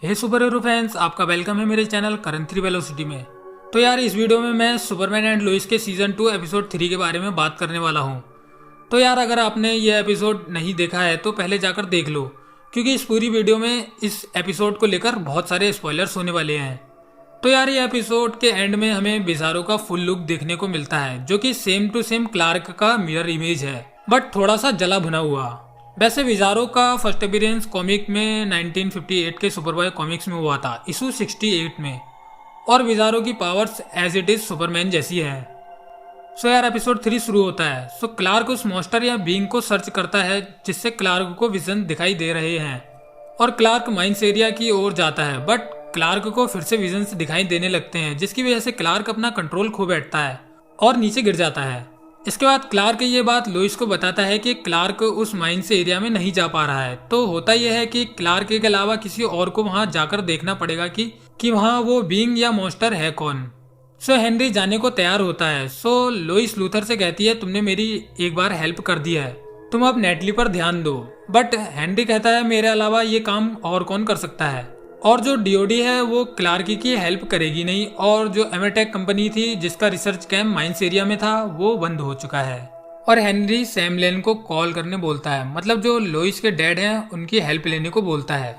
हे super hero fans, आपका welcome है मेरे चैनल करंट 3 वेलोसिटी में। तो यार इस वीडियो में मैं सुपरमैन एंड लुइस के सीजन 2 एपिसोड 3 के बारे में बात करने वाला हूँ। तो यार अगर आपने ये एपिसोड नहीं देखा है तो पहले जाकर देख लो, क्योंकि इस पूरी वीडियो में इस एपिसोड को लेकर बहुत सारे स्पॉयलर्स होने वाले हैं। तो यार ये एपिसोड के एंड में हमें बिजारो का फुल लुक देखने को मिलता है, जो कि सेम टू सेम क्लार्क का मिरर इमेज है, बट थोड़ा सा जला भुना हुआ। वैसे विजारो का फर्स्ट अपीयरेंस कॉमिक में 1958 के सुपरबॉय कॉमिक्स में हुआ था, इशू 68 में। और विजारो की powers as it is Superman जैसी है। सो यार एपिसोड 3 शुरू होता है। सो क्लार्क उस मॉन्स्टर या बीइंग को सर्च करता है जिससे क्लार्क को विजन दिखाई दे रहे हैं, और क्लार्क माइंस एरिया की ओर जाता है, बट क्लार्क को फिर से विजन्स दिखाई देने लगते हैं, जिसकी वजह से क्लार्क अपना कंट्रोल खो बैठता है और नीचे गिर जाता है। इसके बाद क्लार्क ये बात लुइस को बताता है कि क्लार्क उस माइंस एरिया में नहीं जा पा रहा है। तो होता यह है कि क्लार्क के अलावा किसी और को वहां जाकर देखना पड़ेगा कि वहां वो बीइंग या मॉन्स्टर है कौन। सो हेनरी जाने को तैयार होता है। सो लुइस लूथर से कहती है, तुमने मेरी एक बार हेल्प कर दी है, तुम अब नेटली पर ध्यान दो। बट हेनरी कहता है, मेरे अलावा ये काम और कौन कर सकता है, और जो डीओडी है वो क्लार्क की हेल्प करेगी नहीं, और जो एमेटेक कंपनी थी जिसका रिसर्च कैंप माइंस एरिया में था वो बंद हो चुका है। और हेनरी सैम लेन को कॉल करने बोलता है, मतलब जो लोइस के डैड हैं उनकी हेल्प लेने को बोलता है।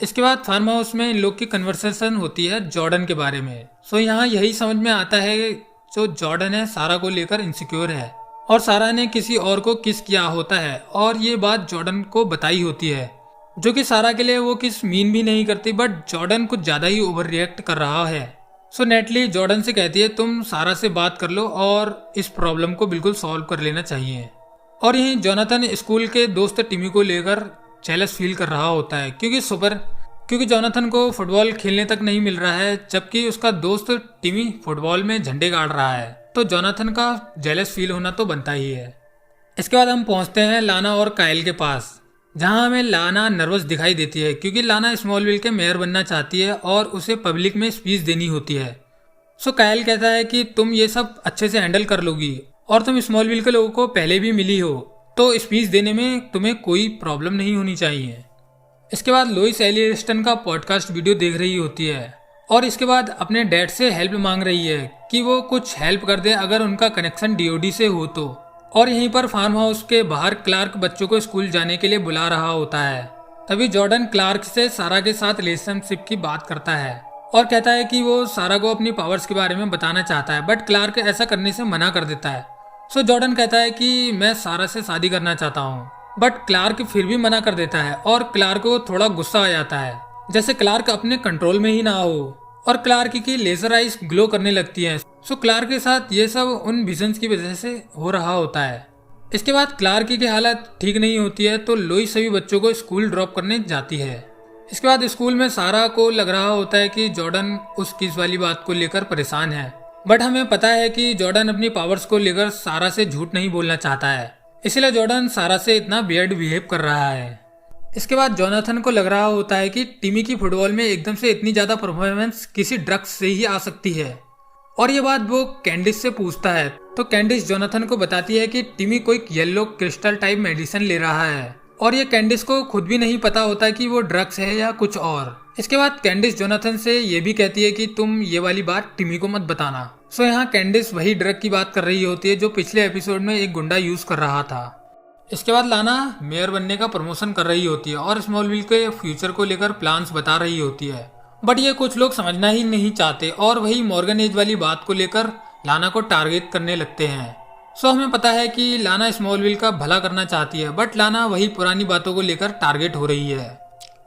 इसके बाद फार्म हाउस में इन लोग की कन्वर्सेशन होती है जॉर्डन के बारे में। सो यहाँ यही समझ में आता है जो जॉर्डन है सारा को लेकर इनसिक्योर है, और सारा ने किसी और को किस किया होता है, और ये बात जॉर्डन को बताई होती है, जो कि सारा के लिए वो किस मीन भी नहीं करती, बट जॉर्डन कुछ ज्यादा ही ओवर रिएक्ट कर रहा है। सो नेटली जॉर्डन से कहती है, तुम सारा से बात कर लो और इस प्रॉब्लम को बिल्कुल सॉल्व कर लेना चाहिए। और यहीं जोनाथन स्कूल के दोस्त टिमी को लेकर जेलस फील कर रहा होता है, क्योंकि जोनाथन को फुटबॉल खेलने तक नहीं मिल रहा है, जबकि उसका दोस्त टिमी फुटबॉल में झंडे गाड़ रहा है। तो जोनाथन का जेलस फील होना तो बनता ही है। इसके बाद हम पहुंचते हैं लाना और कायल के पास, जहां हमें लाना नर्वस दिखाई देती है, क्योंकि लाना स्मॉलविल के मेयर बनना चाहती है और उसे पब्लिक में स्पीच देनी होती है। सो कायल कहता है कि तुम ये सब अच्छे से हैंडल कर लोगी, और तुम स्मॉलविल के लोगों को पहले भी मिली हो, तो स्पीच देने में तुम्हें कोई प्रॉब्लम नहीं होनी चाहिए। इसके बाद लोइस एलियस्टन का पॉडकास्ट वीडियो देख रही होती है, और इसके बाद अपने डैड से हेल्प मांग रही है कि वो कुछ हेल्प कर दे अगर उनका कनेक्शन डीओडी से हो तो। और यहीं पर फार्म हाउस के बाहर क्लार्क बच्चों को स्कूल जाने के लिए बुला रहा होता है। तभी जॉर्डन क्लार्क से सारा के साथ रिलेशनशिप की बात करता है, और कहता है कि वो सारा को अपनी पावर्स के बारे में बताना चाहता है, बट क्लार्क ऐसा करने से मना कर देता है। सो जॉर्डन कहता है कि मैं सारा से शादी करना चाहता हूँ, बट क्लार्क फिर भी मना कर देता है, और क्लार्क को थोड़ा गुस्सा आ जाता है, जैसे क्लार्क अपने कंट्रोल में ही ना हो, और क्लार्क की लेजर आइज ग्लो करने लगती हैं। सो क्लार्क के साथ ये सब उन विजन्स की वजह से हो रहा होता है। इसके बाद क्लार्क की हालत ठीक नहीं होती है, तो लोई सभी बच्चों को स्कूल ड्रॉप करने जाती है। इसके बाद स्कूल में सारा को लग रहा होता है कि जॉर्डन उस किस वाली बात को लेकर परेशान है, बट हमें पता है कि जॉर्डन अपनी पावर्स को लेकर सारा से झूठ नहीं बोलना चाहता है, इसलिए जॉर्डन सारा से इतना वियर्ड बिहेव कर रहा है। इसके बाद जोनाथन को लग रहा होता है कि टिमी की फुटबॉल में एकदम से इतनी ज्यादा परफॉर्मेंस किसी ड्रग्स से ही आ सकती है, और ये बात वो कैंडिस से पूछता है। तो कैंडिस जोनाथन को बताती है कि टिमी कोई येलो क्रिस्टल टाइप मेडिसिन ले रहा है, और ये कैंडिस को खुद भी नहीं पता होता कि वो ड्रग्स है या कुछ और। इसके बाद कैंडिस जोनाथन से ये भी कहती है कि तुम ये वाली बात टिमी को मत बताना। सो यहाँ कैंडिस वही ड्रग की बात कर रही होती है जो पिछले एपिसोड में एक गुंडा यूज कर रहा था। इसके बाद लाना मेयर बनने का प्रमोशन कर रही होती है, और स्मॉलविल के फ्यूचर को लेकर प्लान्स बता रही होती है, बट ये कुछ लोग समझना ही नहीं चाहते, और वही मॉर्गन एज वाली बात को लेकर लाना को टारगेट करने लगते हैं। सो हमें पता है कि लाना स्मॉलविल का भला करना चाहती है, बट लाना वही पुरानी बातों को लेकर टारगेट हो रही है।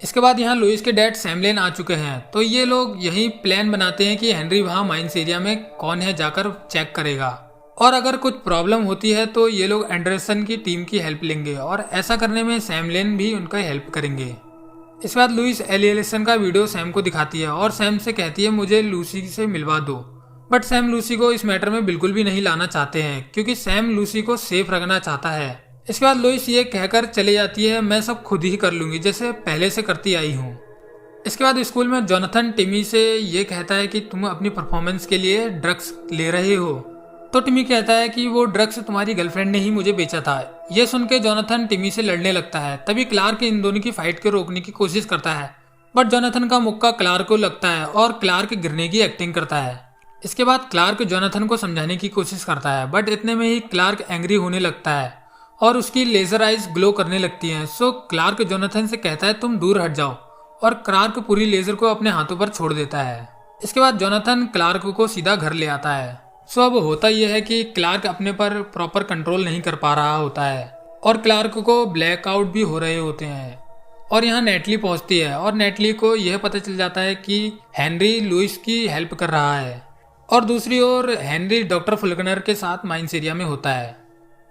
इसके बाद यहाँ लुइस के डैड सैम लेन आ चुके हैं, तो ये लोग यही प्लान बनाते हैं कि हेनरी वहाँ माइंस एरिया में कौन है जाकर चेक करेगा, और अगर कुछ प्रॉब्लम होती है तो ये लोग एंडरसन की टीम की हेल्प लेंगे, और ऐसा करने में सैम लेन भी उनका हेल्प करेंगे। इसके बाद लुइस एलियसन का वीडियो सैम को दिखाती है, और सैम से कहती है मुझे लूसी से मिलवा दो, बट सैम लूसी को इस मैटर में बिल्कुल भी नहीं लाना चाहते हैं, क्योंकि सैम लूसी को सेफ रखना चाहता है। इसके बाद लुइस ये कहकर चले जाती है, मैं सब खुद ही कर लूंगी जैसे पहले से करती आई हूँ। इसके बाद स्कूल में जोनाथन टिमी से ये कहता है कि तुम अपनी परफॉर्मेंस के लिए ड्रग्स ले रहे हो, तो टिमी कहता है कि वो ड्रग्स तुम्हारी गर्लफ्रेंड ने ही मुझे बेचा था। ये सुन के जोनाथन टिमी से लड़ने लगता है। तभी क्लार्क इन दोनों की फाइट को रोकने की कोशिश करता है, बट जोनाथन का मुक्का क्लार्क को लगता है और क्लार्क गिरने की एक्टिंग करता है। इसके बाद क्लार्क जोनाथन को समझाने की कोशिश करता है, बट इतने में ही क्लार्क एंग्री होने लगता है और उसकी लेजर आइज ग्लो करने लगती हैं। सो क्लार्क जोनाथन से कहता है तुम दूर हट जाओ, और क्लार्क पूरी लेजर को अपने हाथों पर छोड़ देता है। इसके बाद जोनाथन क्लार्क को सीधा घर ले आता है। सो अब होता यह है कि क्लार्क अपने पर प्रॉपर कंट्रोल नहीं कर पा रहा होता है और क्लार्क को ब्लैकआउट भी हो रहे होते हैं। और यहाँ नेटली पहुंचती है और नेटली को यह पता चल जाता है कि हेनरी लुइस की हेल्प कर रहा है, और दूसरी ओर हेनरी डॉक्टर फुल्कनर के साथ माइंस एरिया में होता है।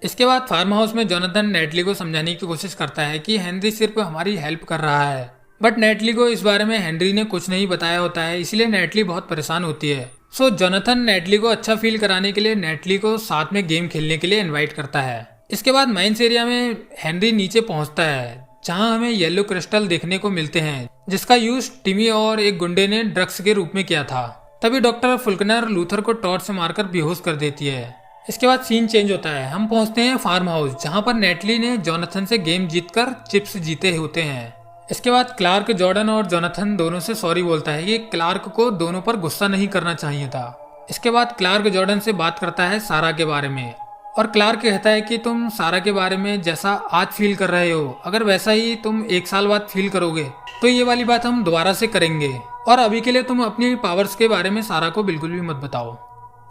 इसके बाद फार्म हाउस में जोनाथन नेटली को समझाने की कोशिश करता है कि हेनरी सिर्फ हमारी हेल्प कर रहा है, बट नेटली को इस बारे में हेनरी ने कुछ नहीं बताया होता है, इसलिए नेटली बहुत परेशान होती है। सो जोनाथन नेटली को अच्छा फील कराने के लिए नेटली को साथ में गेम खेलने के लिए इनवाइट करता है। इसके बाद माइंस एरिया में हेनरी नीचे पहुंचता है, जहां हमें येलो क्रिस्टल देखने को मिलते हैं, जिसका यूज टिमी और एक गुंडे ने ड्रग्स के रूप में किया था। तभी डॉक्टर फुल्कनर लूथर को टॉर्च से मारकर बेहोश कर देती है। इसके बाद सीन चेंज होता है, हम पहुंचते हैं फार्म हाउस, जहां पर नेटली ने जोनाथन से गेम जीतकर चिप्स जीते होते हैं। इसके बाद क्लार्क जॉर्डन और जोनाथन दोनों से सॉरी बोलता है कि क्लार्क को दोनों पर गुस्सा नहीं करना चाहिए था। इसके बाद क्लार्क जॉर्डन से बात करता है सारा के बारे में, और क्लार्क कहता है कि तुम सारा के बारे में जैसा आज फील कर रहे हो, अगर वैसा ही तुम 1 साल बाद फील करोगे तो ये वाली बात हम दोबारा से करेंगे, और अभी के लिए तुम अपनी पावर्स के बारे में सारा को बिल्कुल भी मत बताओ।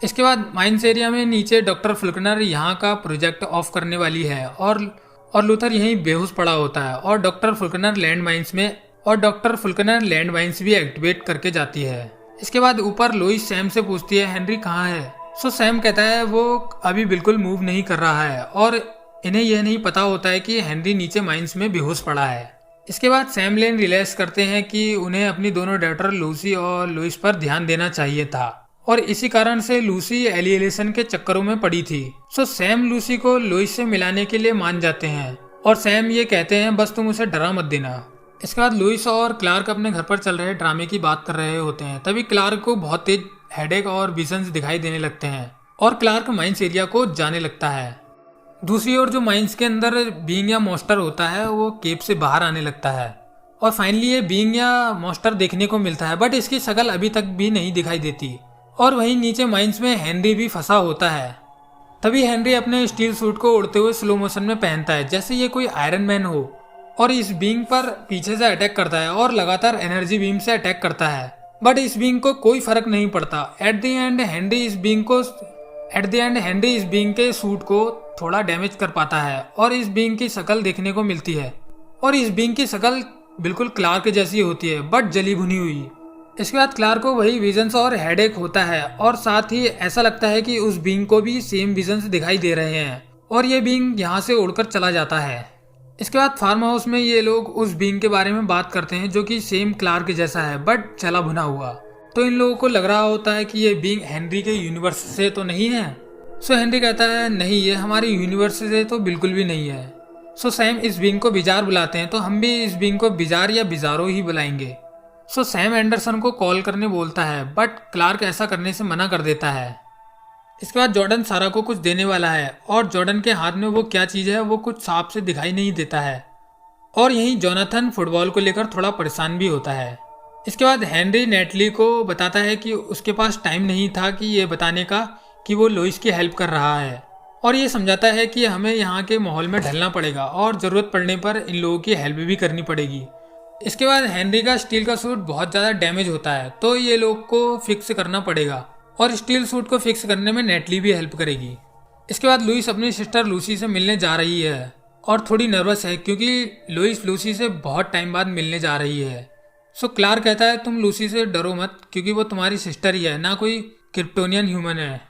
इसके बाद माइंस एरिया में नीचे डॉक्टर फुल्कनर यहाँ का प्रोजेक्ट ऑफ करने वाली है और लूथर यहीं बेहोश पड़ा होता है, और डॉक्टर फुल्कनर लैंड माइंस भी एक्टिवेट करके जाती है। इसके बाद ऊपर लोइस सैम से पूछती है हेनरी कहाँ है। सो सैम कहता है वो अभी बिल्कुल मूव नहीं कर रहा है, और इन्हें यह नहीं पता होता है कि हेनरी नीचे माइंस में बेहोश पड़ा है। इसके बाद सैम लेन रियलाइज करते हैं कि उन्हें अपनी दोनों डॉटर लूसी और लुइस पर ध्यान देना चाहिए था, और इसी कारण से लूसी एलिएशन के चक्करों में पड़ी थी। सो सैम लूसी को लुइस से मिलाने के लिए मान जाते हैं, और सैम ये कहते हैं बस तुम उसे डरा मत देना। इसके बाद लुइस और क्लार्क अपने घर पर चल रहे ड्रामे की बात कर रहे होते हैं। तभी क्लार्क को बहुत तेज हेडेक और विजन्स दिखाई देने लगते हैं, और क्लार्क माइंस एरिया को जाने लगता है। दूसरी ओर जो माइंस के अंदर बीइंग या मॉन्स्टर होता है वो केव से बाहर आने लगता है, और फाइनली ये बीइंग या मॉन्स्टर देखने को मिलता है, बट इसकी शक्ल अभी तक भी नहीं दिखाई देती। और वहीं नीचे माइंस में हेनरी भी फंसा होता है। तभी हेनरी अपने स्टील सूट को उड़ते हुए स्लो मोशन में पहनता है, जैसे ये कोई आयरन मैन हो, और इस बीइंग पर पीछे से अटैक करता है और लगातार एनर्जी बीम से अटैक करता है, बट इस बीइंग को कोई फर्क नहीं पड़ता। एट द एंड हेनरी इस बीइंग के सूट को थोड़ा डैमेज कर पाता है, और इस बीइंग की शक्ल देखने को मिलती है, और इस बीइंग की शक्ल बिल्कुल क्लार्क जैसी होती है, बट जली भुनी हुई। इसके बाद क्लार्क को वही विजन्स और हेडेक होता है, और साथ ही ऐसा लगता है कि उस बीइंग को भी सेम विजन्स दिखाई दे रहे हैं, और ये बीइंग यहाँ से उड़कर चला जाता है। इसके बाद फार्म हाउस में ये लोग उस बीइंग के बारे में बात करते हैं जो कि सेम क्लार्क जैसा है, बट जला भुना हुआ। तो इन लोगों को लग रहा होता है कि ये बीइंग हेनरी के यूनिवर्स से तो नहीं है। सो हेनरी कहता है नहीं, ये हमारे यूनिवर्स से तो बिल्कुल भी नहीं है। सो सैम इस बीइंग को बिजार बुलाते हैं, तो हम भी इस बीइंग को बिजार या बिजारो ही बुलाएंगे। सो सैम एंडरसन को कॉल करने बोलता है, बट क्लार्क ऐसा करने से मना कर देता है। इसके बाद जॉर्डन सारा को कुछ देने वाला है, और जॉर्डन के हाथ में वो क्या चीज़ है वो कुछ साफ से दिखाई नहीं देता है, और यहीं जोनाथन फुटबॉल को लेकर थोड़ा परेशान भी होता है। इसके बाद हेनरी नेटली को बताता है कि उसके पास टाइम नहीं था कि ये बताने का कि वो लोइस की हेल्प कर रहा है, और ये समझाता है कि हमें यहाँ के माहौल में ढलना पड़ेगा और ज़रूरत पड़ने पर इन लोगों की हेल्प भी करनी पड़ेगी। इसके बाद हेनरी का स्टील का सूट बहुत ज़्यादा डैमेज होता है, तो ये लोग को फिक्स करना पड़ेगा, और स्टील सूट को फिक्स करने में नेटली भी हेल्प करेगी। इसके बाद लुइस अपनी सिस्टर लूसी से मिलने जा रही है, और थोड़ी नर्वस है क्योंकि लुइस लूसी से बहुत टाइम बाद मिलने जा रही है। सो क्लार्क कहता है तुम लूसी से डरो मत, क्योंकि वो तुम्हारी सिस्टर ही है, ना कोई क्रिप्टोनियन ह्यूमन है।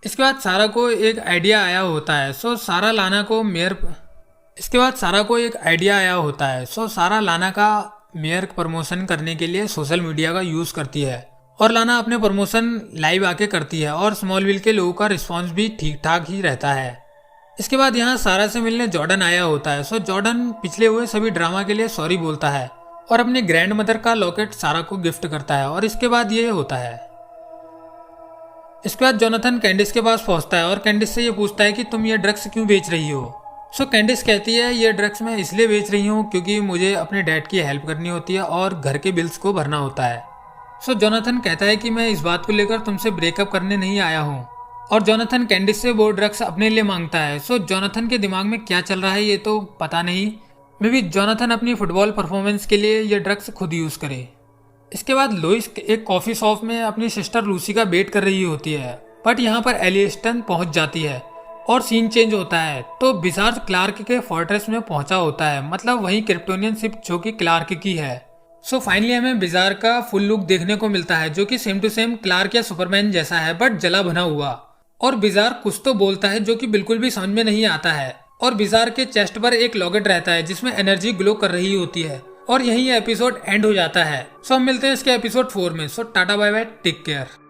इसके बाद सारा को एक आइडिया आया होता है, सो सारा लाना का मेयर प्रमोशन करने के लिए सोशल मीडिया का यूज़ करती है, और लाना अपने प्रमोशन लाइव आके करती है, और स्मॉलविल के लोगों का रिस्पॉन्स भी ठीक ठाक ही रहता है। इसके बाद यहाँ सारा से मिलने जॉर्डन आया होता है। सो जॉर्डन पिछले हुए सभी ड्रामा के लिए सॉरी बोलता है, और अपने ग्रैंड मदर का लॉकेट सारा को गिफ्ट करता है, और इसके बाद ये होता है। इसके बाद जोनाथन कैंडिस के पास पहुंचता है, और कैंडिस से ये पूछता है कि तुम ये ड्रग्स क्यों बेच रही हो। सो कैंडिस कहती है ये ड्रग्स मैं इसलिए बेच रही हूँ क्योंकि मुझे अपने डैड की हेल्प करनी होती है और घर के बिल्स को भरना होता है। सो जोनाथन कहता है कि मैं इस बात को लेकर तुमसे ब्रेकअप करने नहीं आया हूँ, और जोनाथन कैंडिस से वो ड्रग्स अपने लिए मांगता है। सो जोनाथन के दिमाग में क्या चल रहा है ये तो पता नहीं, मे बी जोनाथन अपनी फुटबॉल परफॉर्मेंस के लिए ये ड्रग्स खुद यूज करे। इसके बाद लुइस एक कॉफी शॉप में अपनी सिस्टर लूसी का वेट कर रही होती है, बट यहाँ पर एलिस्टन पहुंच जाती है और सीन चेंज होता है तो विजार्ड क्लार्क के फोर्ट्रेस में पहुंचा होता है, मतलब वही क्रिप्टोनियन शिप जो कि क्लार्क की है। सो फाइनली हमें विजार्ड का फुल लुक देखने को मिलता है जो कि सेम टू सेम क्लार्क या सुपरमैन जैसा है बट जला भना हुआ, और विजार्ड कुछ तो बोलता है जो कि बिल्कुल भी समझ में नहीं आता है, और विजार्ड के चेस्ट पर एक लॉकेट रहता है जिसमें एनर्जी ग्लो कर रही होती है, और यही एपिसोड एंड हो जाता है। सो हम मिलते हैं इसके एपिसोड 4 में। So tata bye bye, take care.